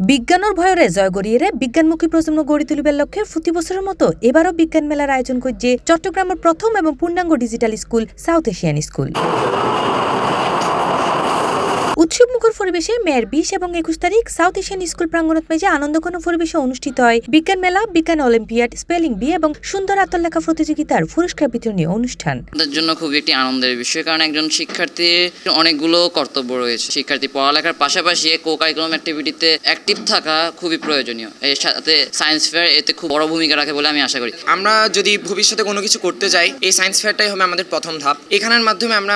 বিজ্ঞানের ভয়রে জয় গড়িয়ে বিজ্ঞানমুখী প্রজন্ম গড়ি তুলিবার লক্ষ্যে প্রতি বছরের মতো এবারও বিজ্ঞান মেলার আয়োজন করছে চট্টগ্রামের প্রথম এবং পূর্ণাঙ্গ digital school south Asian school. উৎসবমুখর পরিবেশে মেয়ের ২০ এবং ২১ তারিখ সাউথ এশিয়ান স্কুল প্রাঙ্গণত মেজে আনন্দঘন পরিবেশে অনুষ্ঠিত হয় বিজ্ঞান মেলা, বিজ্ঞান অলিম্পিয়াড, স্পেলিং বি এবং সুন্দর আত্মলেখা প্রতিযোগিতার পুরস্কার বিতরণী অনুষ্ঠান। আমাদের জন্য খুবই একটি আনন্দের বিষয়, কারণ একজন শিক্ষার্থীর অনেকগুলো কর্তব্য রয়েছে। শিক্ষার্থী পড়ালেখার পাশাপাশি কো কারিকুলাম অ্যাক্টিভিটিতে অ্যাক্টিভ থাকা খুবই প্রয়োজনীয়। এর সাথে সায়েন্স ফেয়ার এতে খুব বড় ভূমিকা রাখে বলে আমি আশা করি। আমরা যদি ভবিষ্যতে কোনো কিছু করতে যাই, এই সায়েন্স ফেয়ারটাই হবে আমাদের প্রথম ধাপ। এখানের মাধ্যমে আমরা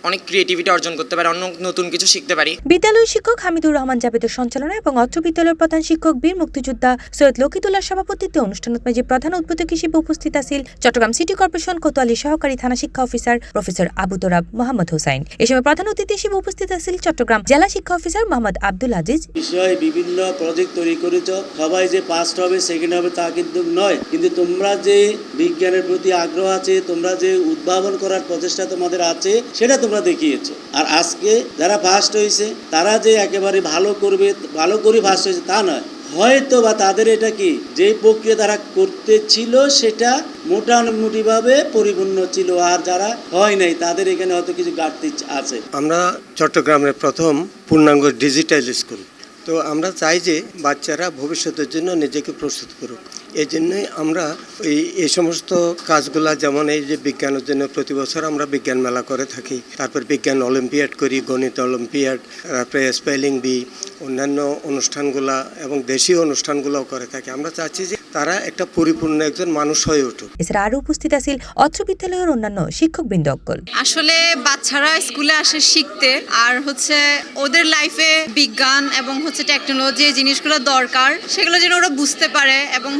অনেক ক্রিয়েটিভিটি অর্জন করতে পারি, অন্য নতুন কিছু শিখতে পারি। বিদ্যালয় শিক্ষক হামিদুর রহমান জাবেদের সঞ্চালনায় এবং অত্র বিদ্যালয়ের প্রধান শিক্ষক বীর মুক্তিযোদ্ধা সৈয়দ লকিতুল্লাহর সভাপতিত্বে অনুষ্ঠানত মেজে প্রধান উদ্বোধক হিসেবে উপস্থিত আছেন চট্টগ্রাম সিটি কর্পোরেশন কোতোয়ালী সহকারী থানা শিক্ষা অফিসার প্রফেসর আবু তোরাব মোহাম্মদ হোসাইন। এ সময় প্রধান অতিথি হিসেবে উপস্থিত আছেন চট্টগ্রাম জেলা শিক্ষা অফিসার মোহাম্মদ আব্দুল আজিজ। বিষয়ে বিভিন্ন প্রজেক্ট তৈরি করেছ, সবাই যে ফার্স্ট হবে সেকেন্ড হবে তা কিন্তু নয়, কিন্তু তোমরা যে বিজ্ঞানের প্রতি আগ্রহ আছে, তোমরা যে উদ্ভাবন করার প্রচেষ্টা তোমাদের আছে, সেটা তোমরা দেখিয়েছো। আর আজকে যারা ফার্স্ট হয়েছে তারা যে একেবারে ভালো করে ফার্স্ট হয়েছে তা নয়, হয়তো বা তাদের এটা কি যে প্রক্রিয়া তারা করতে ছিল সেটা মোটামুটিভাবে পরিপূর্ণ ছিল, আর যারা হয় নাই তাদের এখানে হয়তো কিছু ঘাটতি আছে। আমরা চট্টগ্রামের প্রথম পূর্ণাঙ্গ ডিজিটাল স্কুল, তো আমরা চাই যে বাচ্চারা ভবিষ্যতের জন্য নিজেকে প্রস্তুত করুক। এই জন্যই আমরা এই সমস্ত কাজগুলা, যেমন এই যে বিজ্ঞানের জন্য প্রতি বছর আমরা বিজ্ঞান মেলা করে থাকি, তারপর বিজ্ঞান অলিম্পিয়াড করি, গণিত অলিম্পিয়াড, তারপরে স্পেলিং বি, অন্যান্য অনুষ্ঠানগুলা এবং দেশীয় অনুষ্ঠানগুলোও করে থাকি। আমরা চাচ্ছি যে তারা একটা পরিপূর্ণ একজন মানুষ হয়ে উঠুক। এছাড়া আরো উপস্থিত আছেন অত্র বিদ্যালয়ের অন্যান্য শিক্ষকবৃন্দ। আসলে বাচ্চারা স্কুলে আসে শিখতে, আর ওদের লাইফে বিজ্ঞান এবং টেকনোলজি জিনিসগুলো দরকার, সেগুলো যেন ওরা বুঝতে পারে এবং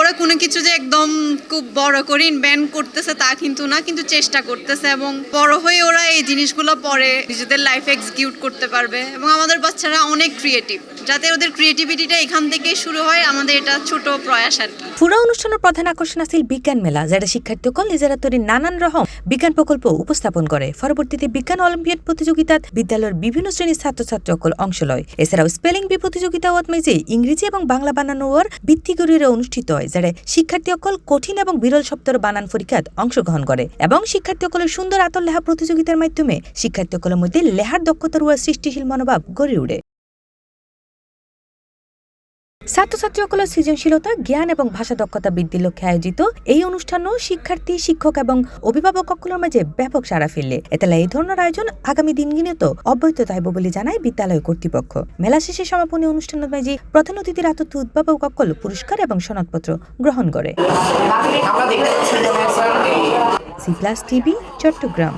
ওরা কোনো কিছু যে একদম খুব বড় করে ইনভেন্ট করতেছে তা কিন্তু না, কিন্তু চেষ্টা করতেছে এবং বড় হয়ে ওরা এই জিনিসগুলো পরে নিজেদের লাইফে এক্সিকিউট করতে পারবে। এবং আমাদের বাচ্চারা অনেক ক্রিয়েটিভ, যাতে ওদের ক্রিয়েটিভিটিটা এখান থেকেই শুরু হয়, আমাদের এটা ছোট প্রয়াস আর কি। পুরো অনুষ্ঠানের প্রধান আকর্ষণ আছিল বিজ্ঞান মেলা, যেটা শিক্ষার্থীসকল নিজেরা তৈরি নানান রকম বিজ্ঞান প্রকল্প উপস্থাপন করে। পরবর্তীতে বিজ্ঞান অলিম্পিয়াড প্রতিযোগিতাত বিদ্যালয়ের বিভিন্ন শ্রেণীর ছাত্রছাত্রীসকল অংশ লয়। এছাড়াও স্পেলিং বি প্রতিযোগিতা মেজে ইংরেজি এবং বাংলা বানানোর ভিত্তি করে অনুষ্ঠিত হয়, যারা শিক্ষার্থীসকল কঠিন এবং বিরল শব্দের বানান পরীক্ষাত অংশগ্রহণ করে এবং শিক্ষার্থীসকলের সুন্দর আত্মলেখা প্রতিযোগিতার মাধ্যমে শিক্ষার্থীসকলের মধ্যে লেখার দক্ষতার সৃষ্টিশীল মনোভাব গড়ে ওঠে। ছাত্রছাত্রীসকলের সৃজনশীলতা, জ্ঞান এবং ভাষা দক্ষতা বৃদ্ধির লক্ষ্যে আয়োজিত এই অনুষ্ঠানও শিক্ষার্থী, শিক্ষক এবং অভিভাবকসকলের মাঝে ব্যাপক সাড়া ফেললে এতেলা এই ধরনের আয়োজন আগামী দিনগুলোতে অব্যাহত থাকবে বলে জানায় বিদ্যালয় কর্তৃপক্ষ। মেলা শেষে সমাপনী অনুষ্ঠানের মাঝে প্রধান অতিথির আতত উদ্ভাবকসকল পুরস্কার এবং সনদপত্র গ্রহণ করে। C plus TV, Chittagong.